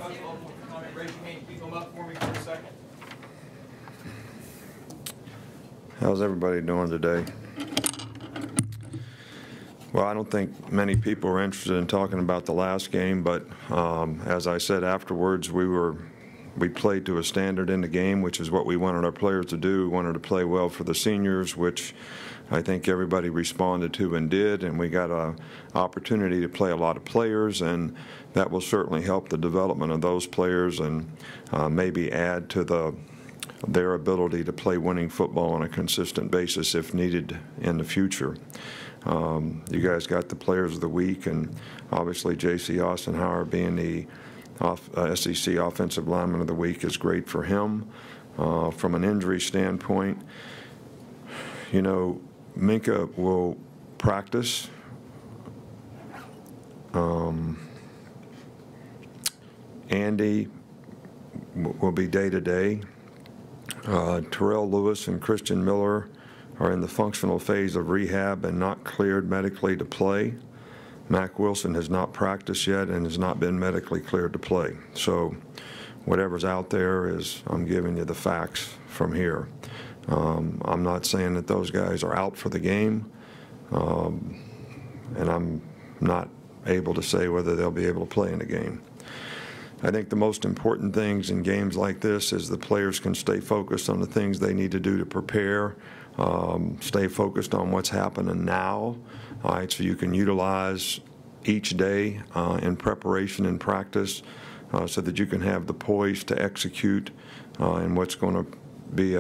Raise your hand. Keep them up for me for a second. How's everybody doing today? Well, I don't think many people are interested in talking about the last game, but as I said afterwards, we played to a standard in the game, which is what we wanted our players to do. We wanted to play well for the seniors, which I think everybody responded to and did, and we got an opportunity to play a lot of players, and that will certainly help the development of those players and maybe add to their ability to play winning football on a consistent basis if needed in the future. You guys got the players of the week, and obviously J.C. Austin-Hauer being the SEC Offensive Lineman of the Week is great for him. From an injury standpoint, you know, Minka will practice. Andy will be day-to-day. Terrell Lewis and Christian Miller are in the functional phase of rehab and not cleared medically to play. Mac Wilson has not practiced yet and has not been medically cleared to play. So whatever's out there is, I'm giving you the facts from here. I'm not saying that those guys are out for the game, and I'm not able to say whether they'll be able to play in the game. I think the most important things in games like this is the players can stay focused on the things they need to do to prepare, stay focused on what's happening now, all right, so you can utilize each day in preparation and practice so that you can have the poise to execute in what's going to be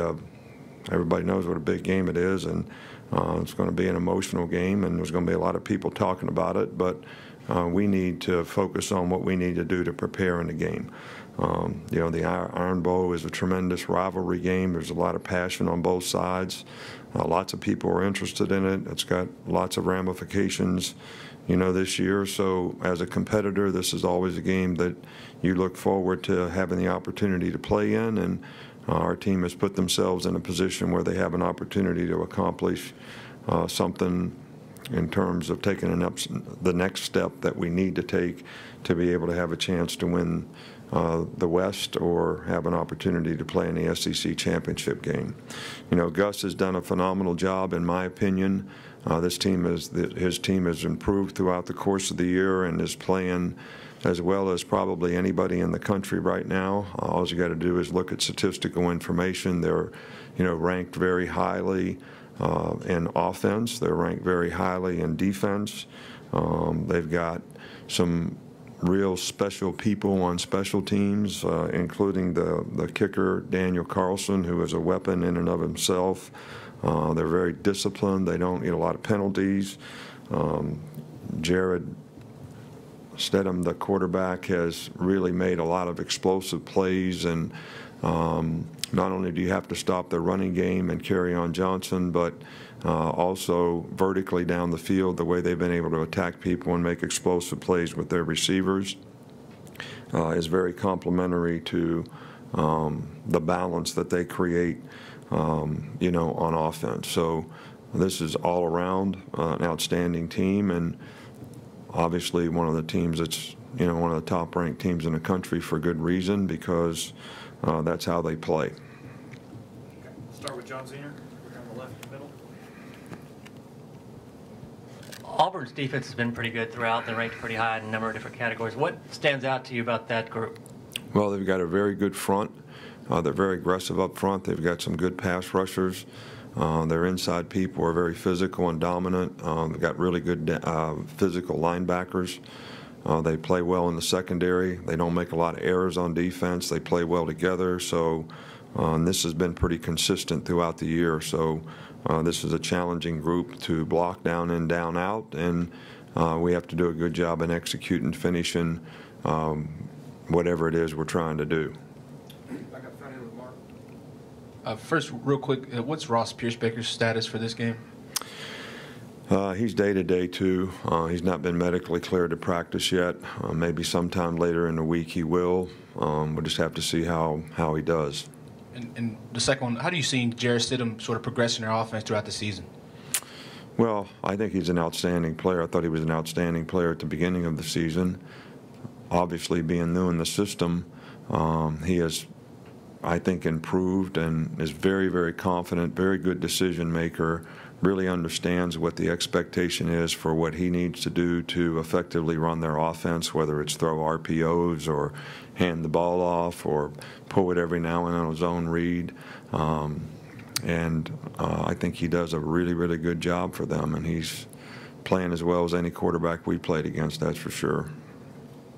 everybody knows what a big game it is, and it's going to be an emotional game, and there's going to be a lot of people talking about it, but we need to focus on what we need to do to prepare in the game. You know, the Iron Bowl is a tremendous rivalry game. There's a lot of passion on both sides. Lots of people are interested in it. It's got lots of ramifications, you know, this year. So as a competitor, this is always a game that you look forward to having the opportunity to play in, and our team has put themselves in a position where they have an opportunity to accomplish something in terms of taking the next step that we need to take to be able to have a chance to win the West or have an opportunity to play in the SEC championship game. You know, Gus has done a phenomenal job, in my opinion. His team has improved throughout the course of the year and is playing as well as probably anybody in the country right now. All you got to do is look at statistical information. They're, you know, ranked very highly in offense. They're ranked very highly in defense. They've got some real special people on special teams, including the kicker, Daniel Carlson, who is a weapon in and of himself. They're very disciplined. They don't get a lot of penalties. Jared Stedham, the quarterback, has really made a lot of explosive plays, and not only do you have to stop the running game and carry on Johnson, but also vertically down the field, the way they've been able to attack people and make explosive plays with their receivers is very complementary to the balance that they create, you know, on offense. So this is all around an outstanding team, and obviously one of the teams that's, you know, one of the top-ranked teams in the country for good reason, because that's how they play. Okay. Start with John Zener. We're on the left and middle. Auburn's defense has been pretty good throughout. They're ranked pretty high in a number of different categories. What stands out to you about that group? Well, they've got a very good front. They're very aggressive up front. They've got some good pass rushers. Their inside people are very physical and dominant. They've got really good physical linebackers. They play well in the secondary. They don't make a lot of errors on defense. They play well together. So this has been pretty consistent throughout the year. So this is a challenging group to block down in, down out, and we have to do a good job in executing, finishing whatever it is we're trying to do. Back up front here with Mark. First, real quick, what's Ross Piercebaker's status for this game? He's day-to-day, too. He's not been medically cleared to practice yet. Maybe sometime later in the week he will. We'll just have to see how he does. And the second one, how do you see Jarrett Stidham sort of progressing their offense throughout the season? Well, I think he's an outstanding player. I thought he was an outstanding player at the beginning of the season. obviously being new in the system, he has, I think, improved and is very, very confident, very good decision maker, really understands what the expectation is for what he needs to do to effectively run their offense, whether it's throw RPOs or hand the ball off or pull it every now and then on his own read. I think he does a really, really good job for them, and he's playing as well as any quarterback we played against, that's for sure.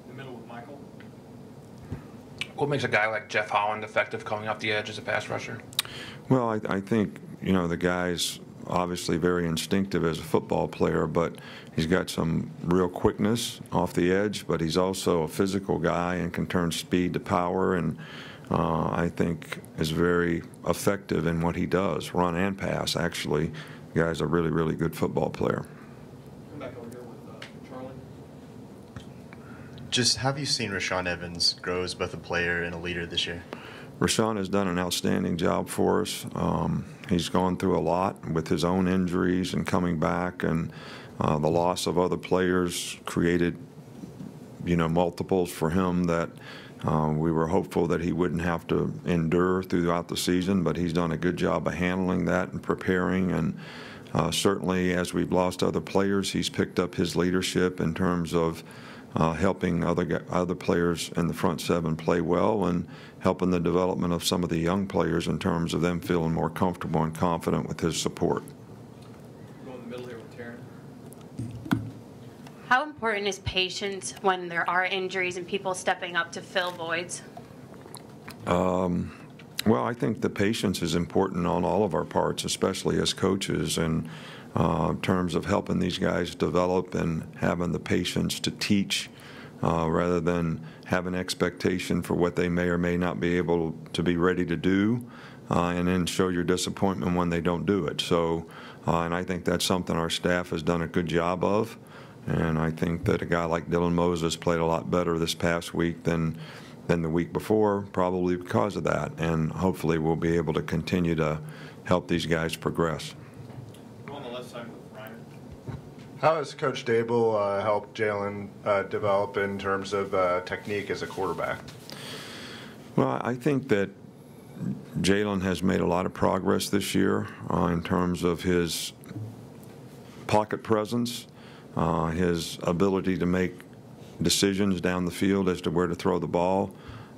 The middle with Michael. What makes a guy like Jeff Holland effective coming off the edge as a pass rusher? Well, I think, the guy's obviously very instinctive as a football player, but he's got some real quickness off the edge, but he's also a physical guy and can turn speed to power, and I think is very effective in what he does, run and pass, actually. The guy's a really, really good football player. Come back over here with Charlie. Just how have you seen Rashaan Evans grow as both a player and a leader this year? Rashaan has done an outstanding job for us. He's gone through a lot with his own injuries and coming back, and the loss of other players created, multiples for him that we were hopeful that he wouldn't have to endure throughout the season, but he's done a good job of handling that and preparing. And certainly, as we've lost other players, he's picked up his leadership in terms of helping other players in the front seven play well and helping the development of some of the young players in terms of them feeling more comfortable and confident with his support. Go in the middle here with Taryn. How important is patience when there are injuries and people stepping up to fill voids? Well, I think the patience is important on all of our parts, especially as coaches, and in terms of helping these guys develop and having the patience to teach rather than have an expectation for what they may or may not be able to be ready to do and then show your disappointment when they don't do it. So, and I think that's something our staff has done a good job of. And I think that a guy like Dylan Moses played a lot better this past week than the week before, probably because of that. And hopefully we'll be able to continue to help these guys progress. Go on the left side with Ryan. How has Coach Dable helped Jalen develop in terms of technique as a quarterback? Well, I think that Jalen has made a lot of progress this year in terms of his pocket presence, his ability to make decisions down the field as to where to throw the ball.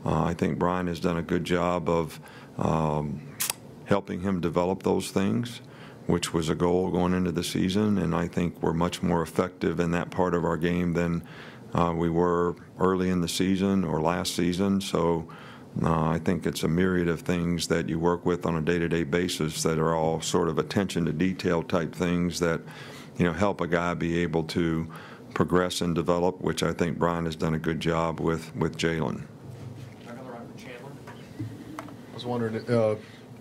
I think Brian has done a good job of helping him develop those things, which was a goal going into the season, and I think we're much more effective in that part of our game than we were early in the season or last season. So I think it's a myriad of things that you work with on a day-to-day basis that are all sort of attention to detail type things that help a guy be able to progress and develop, which I think Brian has done a good job with Jalen. Back on the right with Chandler. I was wondering,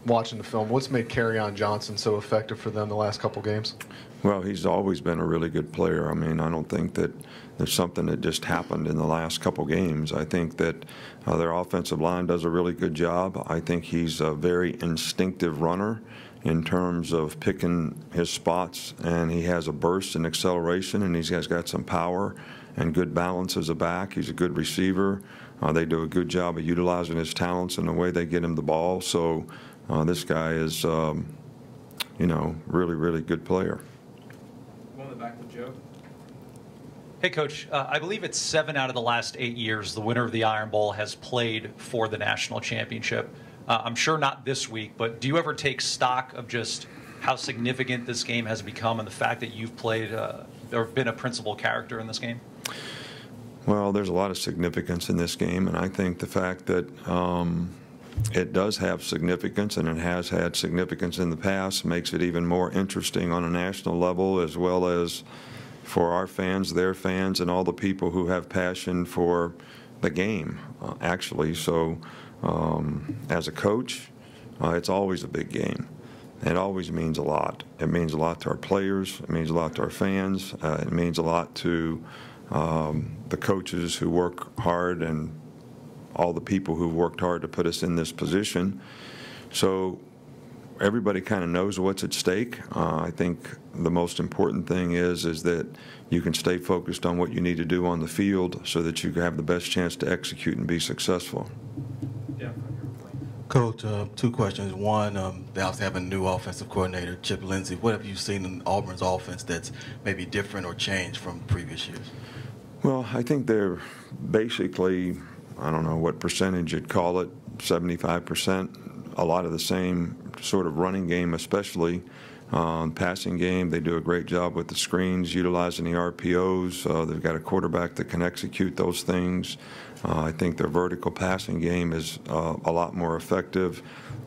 watching the film, what's made Kerryon Johnson so effective for them the last couple games? Well, he's always been a really good player. I mean, I don't think that there's something that just happened in the last couple games. I think that their offensive line does a really good job. I think he's a very instinctive runner in terms of picking his spots, and he has a burst and acceleration, and he's got some power and good balance as a back. He's a good receiver. They do a good job of utilizing his talents in the way they get him the ball. So this guy is, really, really good player. Go on the back with Joe. Hey, Coach, I believe it's 7 out of the last 8 years the winner of the Iron Bowl has played for the national championship. I'm sure not this week, but do you ever take stock of just how significant this game has become and the fact that you've played or been a principal character in this game? Well, there's a lot of significance in this game, and I think the fact that it does have significance, and it has had significance in the past, makes it even more interesting on a national level, as well as for our fans, their fans, and all the people who have passion for the game, actually. So as a coach, it's always a big game. It always means a lot. It means a lot to our players. It means a lot to our fans. It means a lot to the coaches who work hard and all the people who've worked hard to put us in this position. So everybody kind of knows what's at stake. I think the most important thing is that you can stay focused on what you need to do on the field so that you have the best chance to execute and be successful. Yeah. Coach, two questions. One, they also have a new offensive coordinator, Chip Lindsey. What have you seen in Auburn's offense that's maybe different or changed from previous years? Well, I think they're basically, I don't know what percentage you'd call it, 75%, a lot of the same sort of running game, especially passing game. They do a great job with the screens, utilizing the RPOs. They've got a quarterback that can execute those things. I think their vertical passing game is a lot more effective.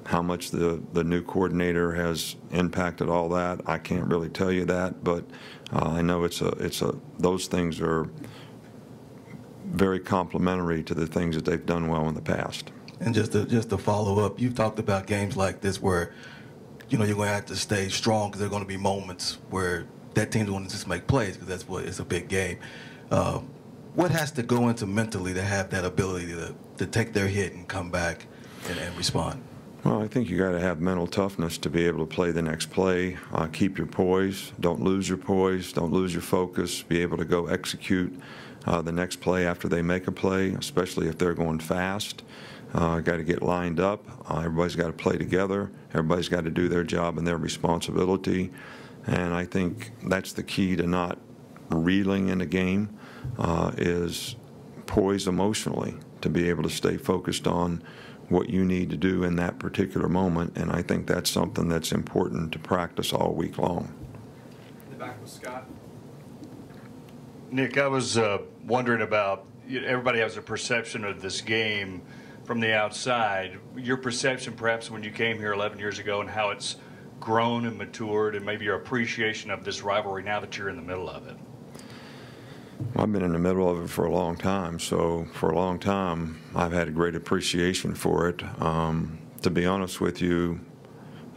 How much the new coordinator has impacted all that, I can't really tell you that, but I know those things are very complementary to the things that they've done well in the past. And just to follow up, you've talked about games like this where, you're going to have to stay strong because there are going to be moments where that team's going to just make plays because it's a big game. What has to go into mentally to have that ability to take their hit and come back and respond? Well, I think you got to have mental toughness to be able to play the next play. Keep your poise. Don't lose your poise. Don't lose your focus. Be able to go execute the next play after they make a play, especially if they're going fast. Got to get lined up. Everybody's got to play together. Everybody's got to do their job and their responsibility. And I think that's the key to not reeling in a game is poise emotionally, to be able to stay focused on what you need to do in that particular moment. And I think that's something that's important to practice all week long. In the back with Scott. Nick, I was wondering about, everybody has a perception of this game from the outside. Your perception perhaps when you came here 11 years ago and how it's grown and matured, and maybe your appreciation of this rivalry now that you're in the middle of it. Well, I've been in the middle of it for a long time, so for a long time I've had a great appreciation for it. To be honest with you,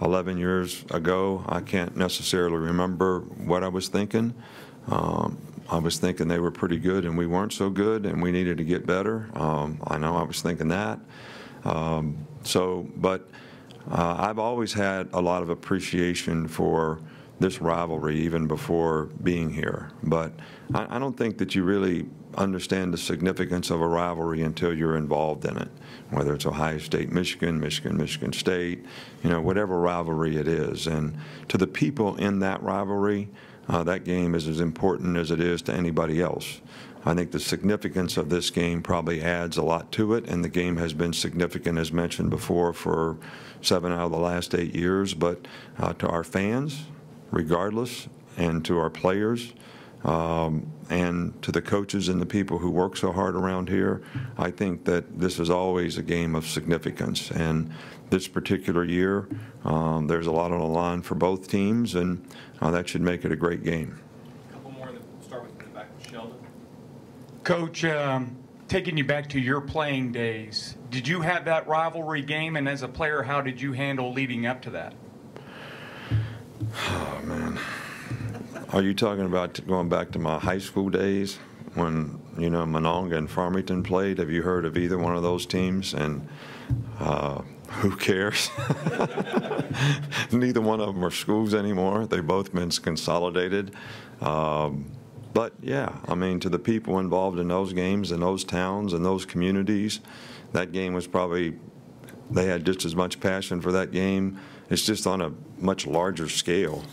11 years ago, I can't necessarily remember what I was thinking. I was thinking they were pretty good and we weren't so good and we needed to get better. I know I was thinking that. But I've always had a lot of appreciation for this rivalry even before being here. But I don't think that you really understand the significance of a rivalry until you're involved in it, whether it's Ohio State, Michigan, Michigan State, whatever rivalry it is. And to the people in that rivalry, that game is as important as it is to anybody else. I think the significance of this game probably adds a lot to it, and the game has been significant, as mentioned before, for 7 out of the last 8 years. But to our fans, regardless, and to our players, and to the coaches and the people who work so hard around here, I think that this is always a game of significance. And this particular year, there's a lot on the line for both teams, and that should make it a great game. A couple more, then we'll start with the back with Sheldon. Coach, taking you back to your playing days, did you have that rivalry game, and as a player, how did you handle leading up to that? Oh, man. Are you talking about going back to my high school days when, Monongah and Farmington played? Have you heard of either one of those teams? And who cares? Neither one of them are schools anymore. They've both been consolidated. But, yeah, to the people involved in those games and those towns and those communities, that game was probably, they had just as much passion for that game. It's just on a much larger scale,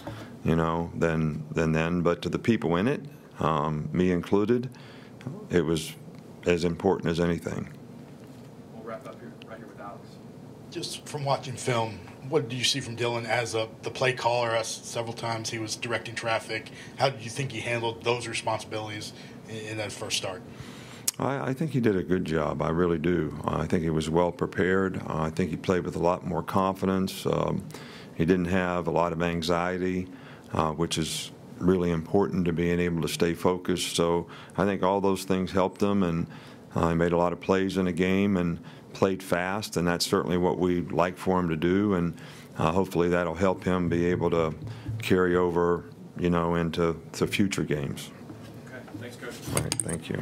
than then. But to the people in it, me included, it was as important as anything. We'll wrap up here, right here with Alex. Just from watching film, what did you see from Dylan as the play caller? Several times he was directing traffic. How did you think he handled those responsibilities in that first start? I think he did a good job. I really do. I think he was well prepared. I think he played with a lot more confidence. He didn't have a lot of anxiety, which is really important to being able to stay focused. So I think all those things helped him, and he made a lot of plays in the game and played fast, and that's certainly what we'd like for him to do. And hopefully that'll help him be able to carry over, into future games. Okay, thanks, Coach. All right, thank you.